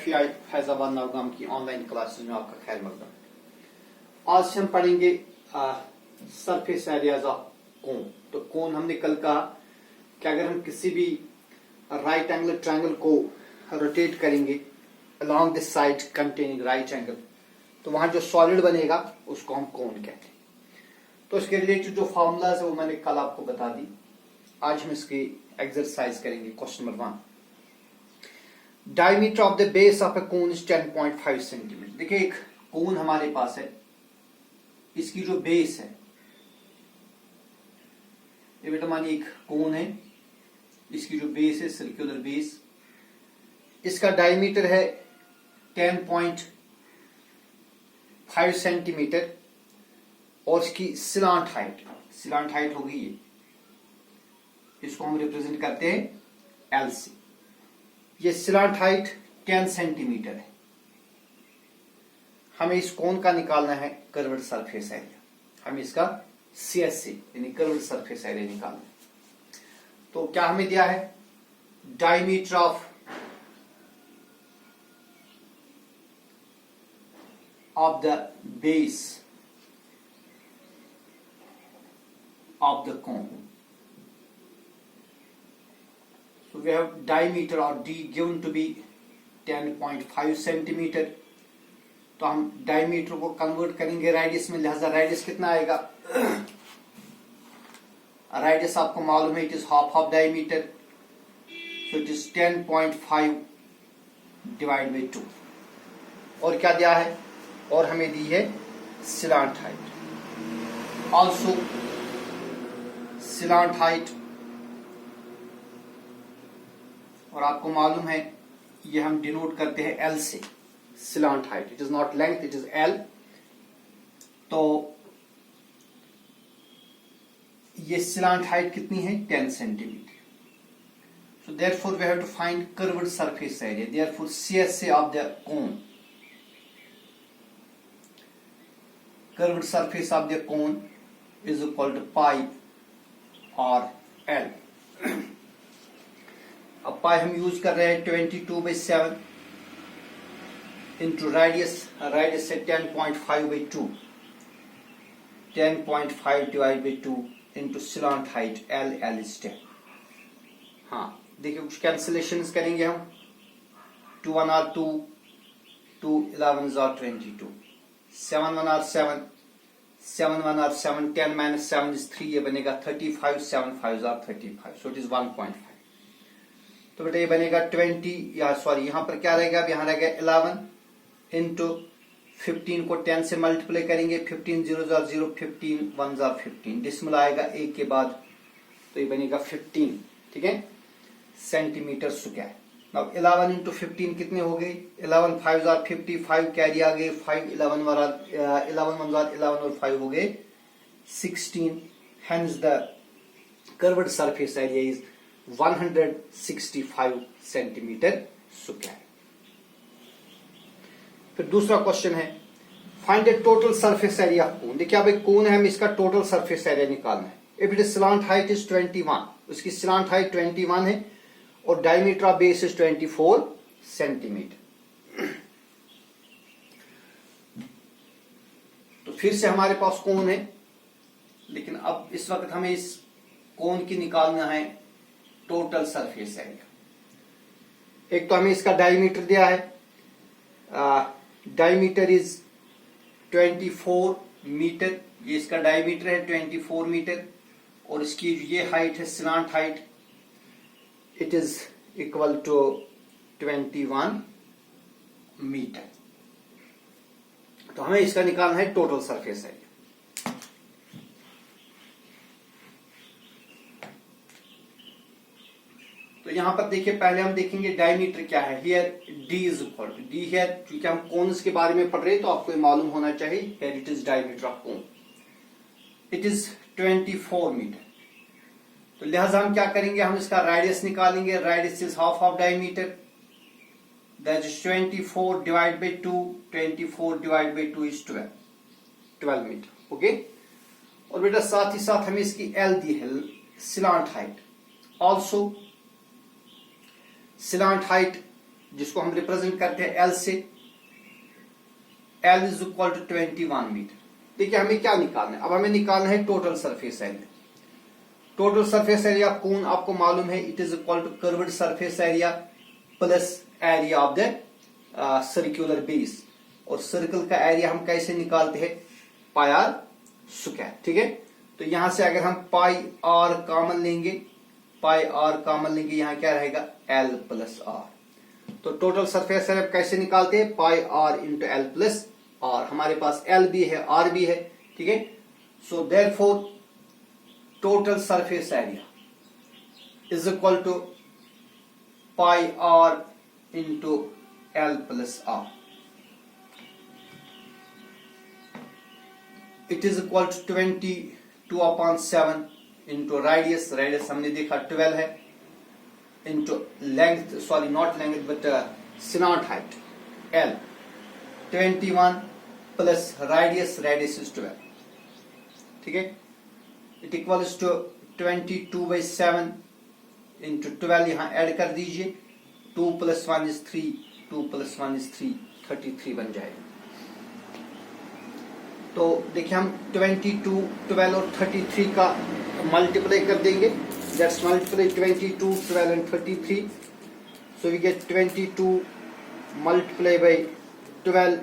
FEI Faizabad Navgam की online classes में आपका खैर मकदम। आज से हम पढ़ेंगे सरफेस एरियाज ऑफ कोन। तो कोन हमने कल कहा कि अगर हम किसी भी राइट एंगल ट्रायंगल को रोटेट करेंगे along this side containing right angle, तो वहां जो सॉलिड बनेगा उसको हम कोन कहते हैं। तो इसके रिलेटेड जो फॉर्मूलाज है वो मैंने कल आपको बता दी। आज हम इसकी एक्सरसाइज करेंगे। Question number 1, diameter of the base of a cone is 10.5 centimetre. देखिए एक कोन हमारे पास है, इसकी जो बेस है, ये बेटा मानिए एक कोन है, इसकी जो बेस है सर्कुलर बेस, इसका डायमीटर है 10.5 सेंटीमीटर और इसकी स्लांट हाइट होगी ये, इसको हम रिप्रेजेंट करते हैं एल से। ये स्लांट हाइट 10 सेंटीमीटर है। हमें इस कोन का निकालना है कर्व्ड सरफेस एरिया, हमें इसका CSA यानी कर्व्ड सरफेस एरिया निकालना है। तो क्या हमें दिया है, diameter of the base of the cone. So we have diameter or D given to be 10.5 centimetre. तो हम डायमीटर को कन्वर्ट करेंगे रेडियस में, लिहाजा रेडियस कितना आएगा, रेडियस आपको मालूम है it is half of diameter, so it is 10.5 divide by 2। और क्या दिया है, और हमें दी है slant height, also slant height, और आपको मालूम है ये हम डिनोट करते हैं L से, slant height, it is not length, it is L। तो ये स्लांट हाइट कितनी है, 10 centimetre. So therefore we have to find curved surface area, therefore CSA of the cone, curved surface of the cone is equal to pi और L। अब पाई हम use कर रहे हैं 22/7 इंटू रेडियस, रेडियस से 10.5/2, 10.5 divide by 2 into slant height L is 10। हाँ देखिए कुछ कैंसिलेशन करेंगे हम, 2 1 are 2, 2 11 are 22, 7 1 are 7, 7 1 are 7, 10 minus 7 is 3, ये बनेगा 35, 7 5 आर 35, सो इट इज 1.5। तो बेटा ये बनेगा 20, या सॉरी यहाँ पर क्या रहेगा, अब यहाँ रहेगा 11 इंटू 15 को 10 से मल्टीप्लाई करेंगे, 15 0 0, 15 1 15, डिसमल आएगा एक के बाद, तो ये बनेगा 15, ठीक है, सेंटीमीटर स्क्वायर। अब 11 इंटू 15 कितने हो गए, 11 5 55, कैरी आ गए 5, 11 1 11 और 5 हो गए 16, hence the curved surface area is 165 centimetre square. फिर दूसरा क्वेश्चन है, find the total surface area of cone. देखिए अब एक कोन है, हमें इसका टोटल सरफेस एरिया निकालना है। If it is slant height is 21, उसकी स्लांट हाइट 21 है और diameter of base is 24 centimetre. तो फिर से हमारे पास कोन है, लेकिन अब इस वक्त हमें इस कोन की निकालना है टोटल सरफेस एरिया। एक तो हमें इसका डायमीटर दिया है, डायमीटर इज 24 मीटर, ये इसका डायमीटर है 24 मीटर, और इसकी ये हाइट है slant height, it is equal to 21 metre. तो हमें इसका निकालना है टोटल सरफेस एरिया। तो यहां पर देखिए पहले हम देखेंगे डायमीटर क्या है, here D is equal to D है, क्योंकि हम कोन्स के बारे में पढ़ रहे हैं तो आपको ये मालूम होना चाहिए, here it is diameter of cone, it is 24 metre. तो लिहाजा हम क्या करेंगे, हम इसका रेडियस निकालेंगे, radius is half of diameter, that is 24 divide by 2, 24 divide by 2 is 12 metre, okay. और बेटा साथ ही साथ हमें इसकी L दी है, slant height, also slant height जिसको हम रिप्रेजेंट करते हैं एल से, L is equal to 21 metre. देखिए हमें क्या निकालना है, अब हमें निकालना है total surface area. Total surface area कौन आपको मालूम है, it is equal to curved surface area plus area of the circular base. और सर्कल का एरिया हम कैसे निकालते हैं, पाई आर स्क्वायर, ठीक है। तो यहां से अगर हम पाई आर कॉमन लेंगे, पाई आर कॉमन लेंगे, यहां क्या रहेगा एल प्लस आर। तो टोटल सरफेस एरिया कैसे निकालते हैं, pi are into L plus R. हमारे पास एल भी है आर भी है, ठीक है। So therefore total surface area is equal to pi are into L plus r. It is equal to 22/7 into radius, radius हमने देखा 12 है, into length, sorry not length but slant height L 21 plus radius, radius is 12, ठीक है। It equals to 22/7 into 12, यहां add कर दीजिए, 2 + 1 = 3, 2 + 1 = 3, 33 बन जाएगा। तो देखिए हम 22, 12 और 33 का मल्टीप्लाई कर देंगे, that's multiply 22, 12 and 33, so we get 22 multiplied by 12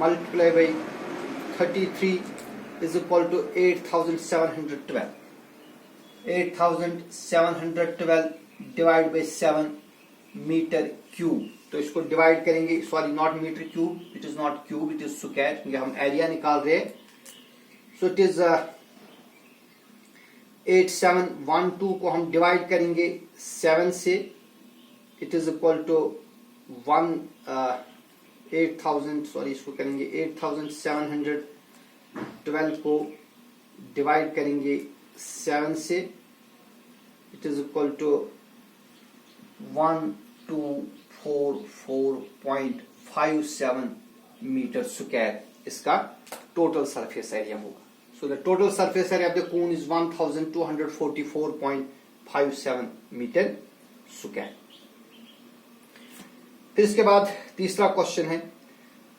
multiplied by 33 is equal to 8712. 8712 divided by 7 metre cube. तो इसको डिवाइड करेंगे, sorry not metre cube, it is not cube, it is square, क्योंकि हम एरिया निकाल रहे हैं। सो इट इज 8712 को हम डिवाइड करेंगे 7 से, it is equal to 8000, sorry इसको करेंगे 8712 को डिवाइड करेंगे 7 से, it is equal to 1244.57 metre square इसका टोटल सरफेस एरिया होगा। So the total surface area of the cone is 1244.57 metre square. फिर इसके बाद तीसरा क्वेश्चन है,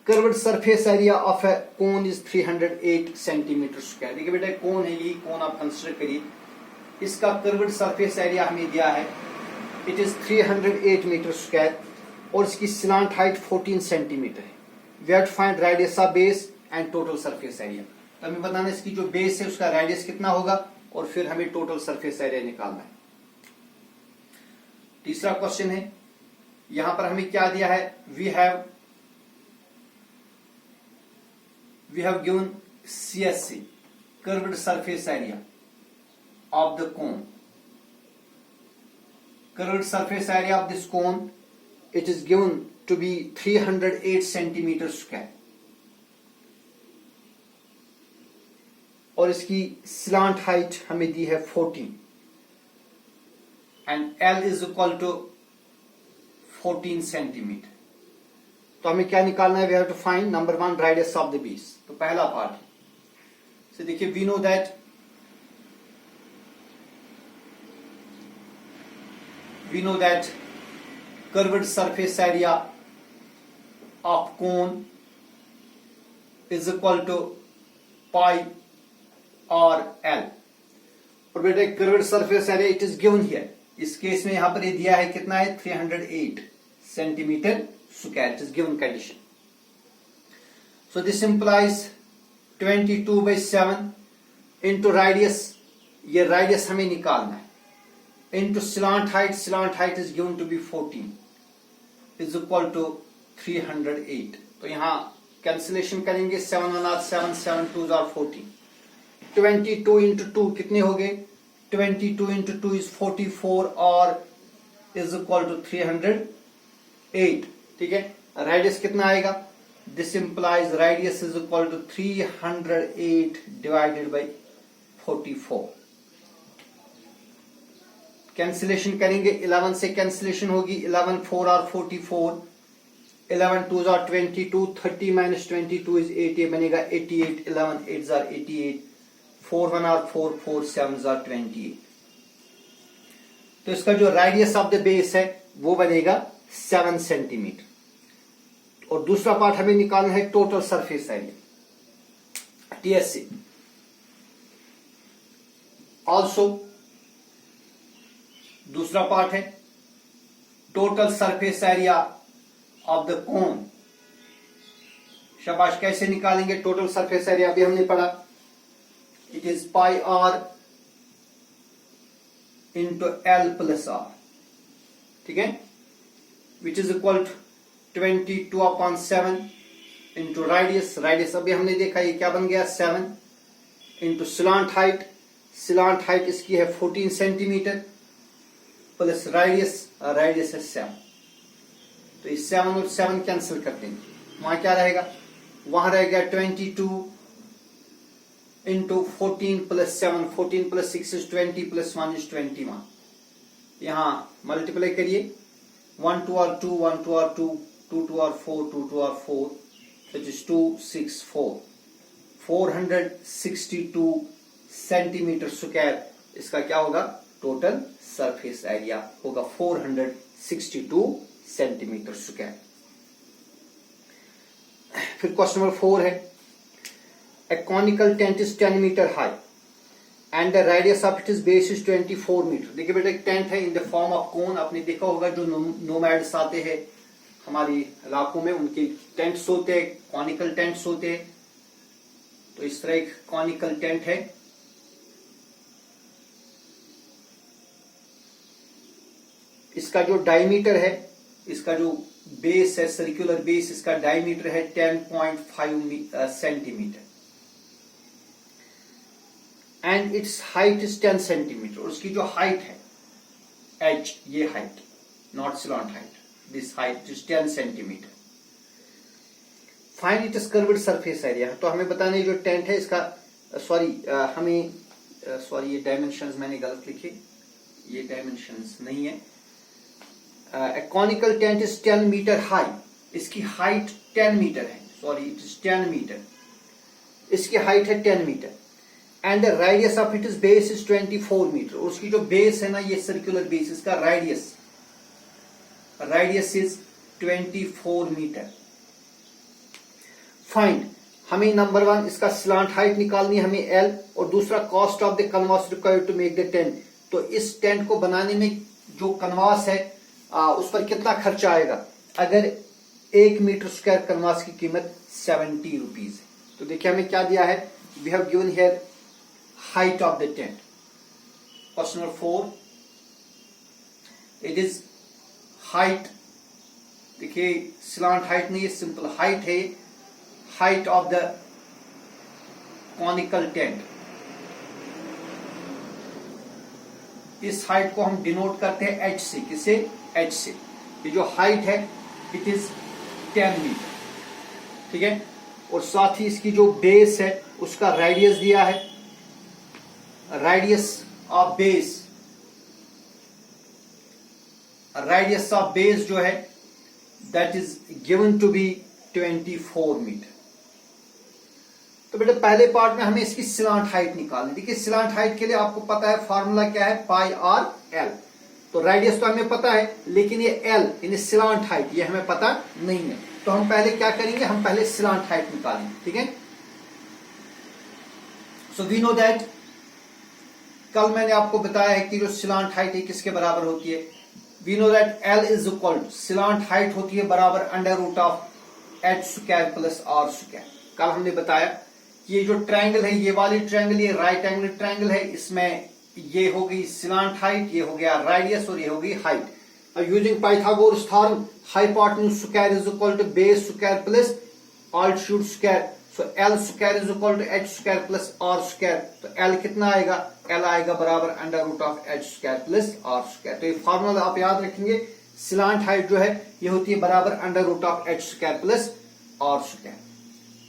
curved surface area of a cone is 308 centimetre square. देखिए बेटा कोन है, यही कोन आप कंसिडर करिए, इसका कर्व्ड सरफेस एरिया हमें दिया है, इट इज 308 मीटर स्क्वायर और इसकी स्लांट हाइट 14 सेंटीमीटर है। We have to find radius of base and total surface area. तो हमें बताना है इसकी जो बेस है उसका रेडियस कितना होगा और फिर हमें टोटल सरफेस एरिया निकालना है। तीसरा क्वेश्चन है, यहां पर हमें क्या दिया है, we have given CSC, curved surface area of the cone. Curved surface area of this cone, it is given to be 308 centimeter square और इसकी slant height हमें दी है 14 and L is equal to 14 centimeter। तो हमें क्या निकालना है, we have to find number 1 radius of the base। तो पहला पार्ट से देखिए, we know that curved surface area of cone is equal to pi r L। और बेटे curved surface area it is given here, इस case में यहां पर ये दिया है कितना है 308 centimetre square, it is given condition. So this implies 22/7 into radius, ये रेडियस हमें निकालना है, into slant height is given to be 14 is equal to 308। तो यहां कैंसिलेशन करेंगे, 7 1 are 7, 7 2 are 14, 22 into 2 कितने हो गए, 22 into 2 is 44 और is equal to 308, ठीक है। रेडियस कितना आएगा, this implies radius is equal to 308 divided by 44। Cancellation करेंगे, 11 से कैंसिलेशन होगी, 11 4 are 44, 11 2s are 22, 30 minus 22 is 80 बनेगा 88, 11 8s are 88, 4 1 are 4, 4 7s are 28। तो इसका जो रेडियस ऑफ द बेस है वो बनेगा 7 सेंटीमीटर। और दूसरा पार्ट हमें निकालना है total surface area, TSA। Also दूसरा पार्ट है total surface area of the cone. शाबाश, कैसे निकालेंगे टोटल सरफेस एरिया? अभी हमने पढ़ा, it is pi are into L plus r, ठीक है, which is equal to 22/7 into radius. Radius अभी हमने देखा ये क्या बन गया, 7 into slant height. Slant height इसकी है 14 सेंटीमीटर प्लस रेडियस, रेडियस है 7। तो इस 7 और 7 कैंसिल कर देंगे, वहां क्या रहेगा, वहां रहेगा 22 into 14 plus 7, 14 plus 6 is 20 plus 1 is 21। यहां मल्टीप्लाई करिए, 1 2 और 2, 1 2 और 2, 2 2 और 4, 2 2 और 4, which is 264, 462 सेंटीमीटर स्क्वायर। इसका क्या होगा, टोटल सरफेस एरिया होगा 462 सेंटीमीटर स्क्वायर। फिर क्वेश्चन नंबर 4 है, a conical tent is 10 metre high and the radius of its base is 24 metre. देखिए बेटा, एक टेंट है in the form of cone. आपने देखा होगा जो नोमैड्स आते हैं हमारी इलाकों में, उनके टेंट्स होते हैं, कॉनिकल टेंट्स होते हैं। तो इस तरह एक कॉनिकल टेंट है। इसका जो डायमीटर है, इसका जो बेस है, सर्कुलर बेस, इसका डायमीटर है 10.5 centimetre and its height is 10 centimetre. और उसकी जो हाइट है h, ये height, not slant height, this height is 10 centimetre. Find its curved surface area. तो हमें बताना है जो टेंट है इसका, ये डायमेंशंस मैंने गलत लिखे, ये डायमेंशंस नहीं है। Conical tent is 10 metre high, इसकी हाइट 10 मीटर है, इट इज 10 मीटर, इसकी हाइट है 10 metre and the radius of it is base is 24 metre. और उसकी जो बेस है ना, ये सर्कुलर बेस, इसका रेडियस इज 24 मीटर। फाइंड, हमें नंबर 1 इसका स्लांट हाइट निकालनी है, हमें L, और दूसरा cost of the canvas required to make the tent. तो इस टेंट को बनाने में जो कनवास है उस पर कितना खर्चा आएगा। अगर 1 मीटर स्क्वायर कनवास की कीमत 70 रुपीज है। तो देखिए हमें क्या दिया है, we have given here height of the tent. Question number 4, it is height, देखिए स्लांट हाइट नहीं है, सिंपल हाइट है, height of the conical tent. इस हाइट को हम डिनोट करते हैं h से, किसे, h से। ये जो हाइट है इट इज 10 मीटर, ठीक है। और साथ ही इसकी जो बेस है उसका रेडियस दिया है, रेडियस ऑफ बेस जो है that is given to be 24 metre. तो बेटा पहले पार्ट में हमें इसकी स्लांट हाइट निकालनी। देखिए स्लांट हाइट के लिए आपको पता है फार्मूला क्या है, पाई आर एल। तो रेडियस तो हमें पता है, लेकिन ये एल यानी स्लांट हाइट ये हमें पता नहीं है। तो हम पहले क्या करेंगे, हम पहले स्लांट हाइट निकालेंगे, ठीक है। सो वी नो दैट, कल मैंने आपको बताया है कि जो स्लांट हाइट है किसके बराबर होती है। We know that L is equal to, slant height होती है बराबर under root of h square plus r square. कल हमने बताया कि ये जो ट्रायंगल है, ये वाली ट्रायंगल, ये राइट एंगल ट्रायंगल है, इसमें ये हो गई स्लांट हाइट, ये हो गया रेडियस और ये हो गई height. Using Pythagoras theorem, hypotenuse square is equal to base square plus altitude square. So L square is equal to h square plus r square. तो एल कितना आएगा, एल आएगा बराबर under root of h square plus r square. तो ये formula आप याद रखेंगे, स्लांट हाइट जो है ये होती है बराबर under root of h square plus r square.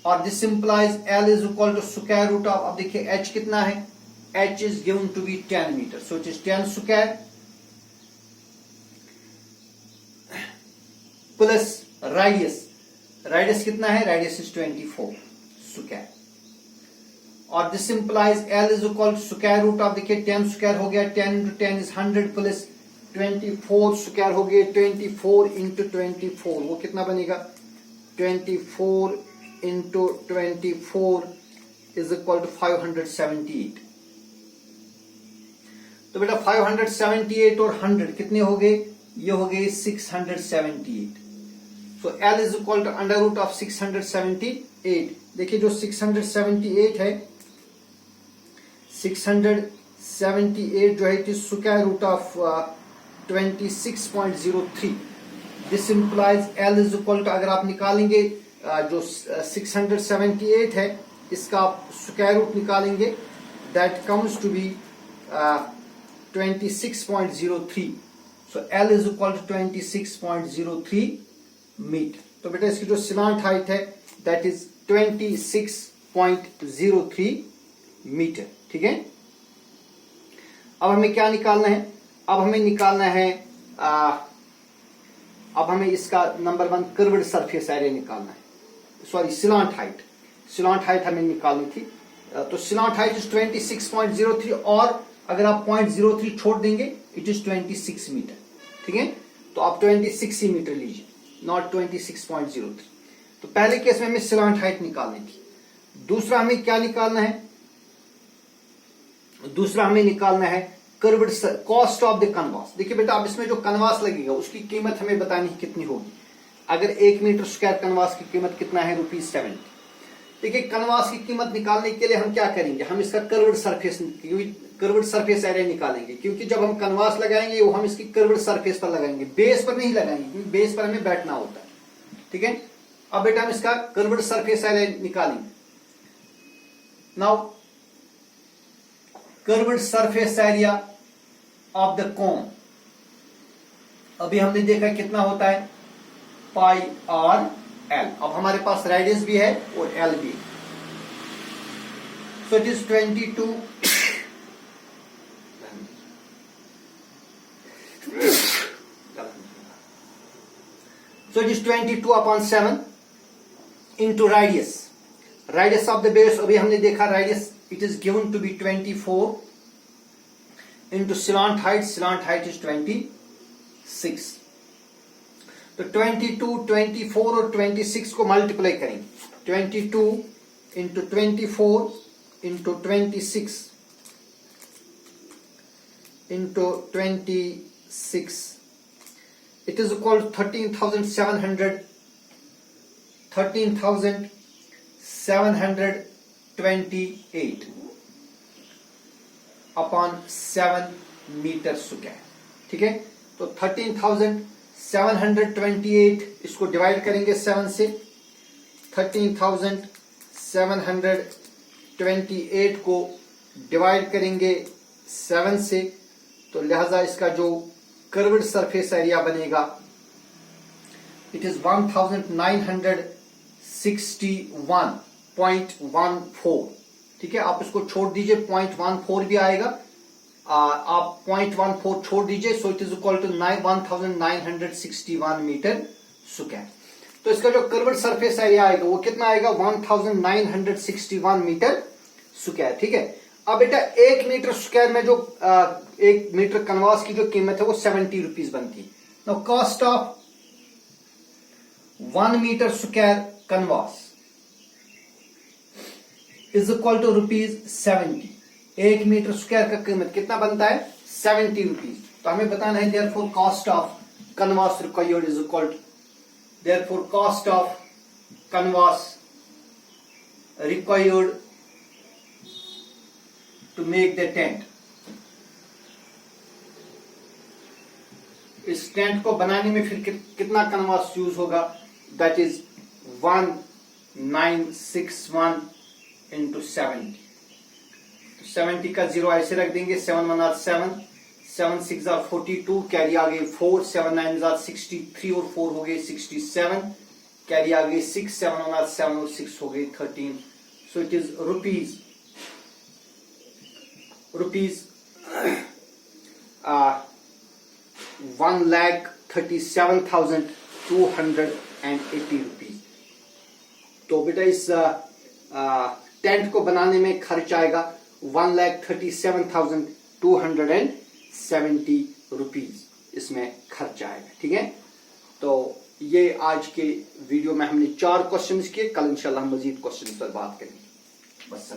और this implies L is equal to square root of, अब देखिए h कितना है, h is given to be 10 metre, so it is 10 square plus radius कितना है, रेडियस इज 24 स्क्वायर। और this implies L is equal to square root of, देखिए 10 square हो गया, 10 इंटू 10 इज 100 प्लस 24 स्क्वायर हो गए 24 इंटू 24, वो कितना बनेगा 24 इंटू 24 इज इक्वल टू 578। तो बेटा 578 और 100 कितने हो गए, ये हो गए 678। So L is equal to under root of 678। देखिए जो 678 है, 678 जो है it is square root of 26.03। This implies L is equal to, अगर आप निकालेंगे जो 678 है इसका आप स्क्वायर रूट निकालेंगे, that comes to be 26.03। So L is equal to 26.03 metre. तो बेटा इसकी जो स्लांट हाइट है दैट इज 26.03 मीटर। ठीक है, अब हमें क्या निकालना है, अब हमें निकालना है अब हमें इसका नंबर 1 कर्व्ड सरफेस एरिया निकालना है, सॉरी स्लांट हाइट हमें निकालनी थी। तो स्लांट हाइट इज 26.03 और अगर आप 0.03 छोड़ देंगे इट इज 26 मीटर। ठीक है, तो आप 26 ही मीटर लीजिए, नॉट 26.03। तो पहले केस में हमें स्लांट हाइट निकालनी थी। दूसरा हमें क्या निकालना है, दूसरा हमें निकालना है curved cost of the Kanwas. देखिए बेटा अब इसमें जो कनवास लगेगा उसकी कीमत हमें बतानी कितनी होगी। अगर 1 मीटर स्क्वायर कनवास की कीमत कितना है, ₹70। देखिए कनवास की कीमत निकालने के लिए हम क्या करेंगे, हम इसका कर्व्ड सरफेस एरिया निकालेंगे, क्योंकि जब हम कनवास लगाएंगे वो हम इसकी कर्व्ड सरफेस पर लगाएंगे, बेस पर नहीं लगाएंगे, क्योंकि बेस पर हमें बैठना होता है। ठीक है, अब बेटा हम इसका कर्व्ड सरफेस एरिया निकालेंगे। Now curved surface area of the कोन, अभी हमने देखा कितना होता है पाई आर एल। अब हमारे पास रेडियस भी है और एल भी है। सो it is 22 so it is 22 upon 7 into radius of the base। अभी हमने देखा radius it is given to be 24 into slant height is 26। तो 22, 24 और 26 को मल्टीप्लाई करेंगे, 22 into 24 into 26 into 26, it is equal to 13,728 upon 7 metre square. ठीक है, तो 13,728 इसको डिवाइड करेंगे 7 से, 13,728 को डिवाइड करेंगे 7 से, तो लिहाजा इसका जो कर्व्ड सरफेस एरिया बनेगा इट इज 1961.14। ठीक है, आप इसको छोड़ दीजिए, 0.14 भी आएगा, आप 0.14 छोड़ दीजिए, so it is equal to 1961 metre square. तो इसका जो कर्व्ड सरफेस एरिया आएगा वो कितना आएगा, 1961 मीटर स्क्वायर। ठीक है, अब बेटा 1 मीटर स्क्वायर में जो 1 मीटर कनवास की जो कीमत है वो 70 रुपीज बनती है। Now cost of 1 metre square canvas is equal to ₹70। 1 metre square का कीमत कितना बनता है, 70 रुपीज। तो हमें बताना है therefore cost of canvas required is equal to, therefore cost of canvas required to make the tent। इस टेंट को बनाने में फिर कितना कनवास यूज होगा, दैट इज 1961 into 70। तो 70 का 0 ऐसे रख देंगे, 7 1 are 7, 7 6 are 42, कैरी आ गई 4, 7 9 are 63 और 4 हो गए 67, कैरी आ गई 6, 7 1 are 7 और 6 हो गई 13। सो इट इज रुपीज 1,37,280 रुपीज। तो बेटा इस टेंट को बनाने में खर्च आएगा 1,37,270 रुपीज। इसमें खर्चा आएगा। ठीक है, तो ये आज के वीडियो में हमने 4 क्वेश्चंस किए। कल इंशाल्लाह हम मजीद क्वेश्चंस पर बात करेंगे। बस।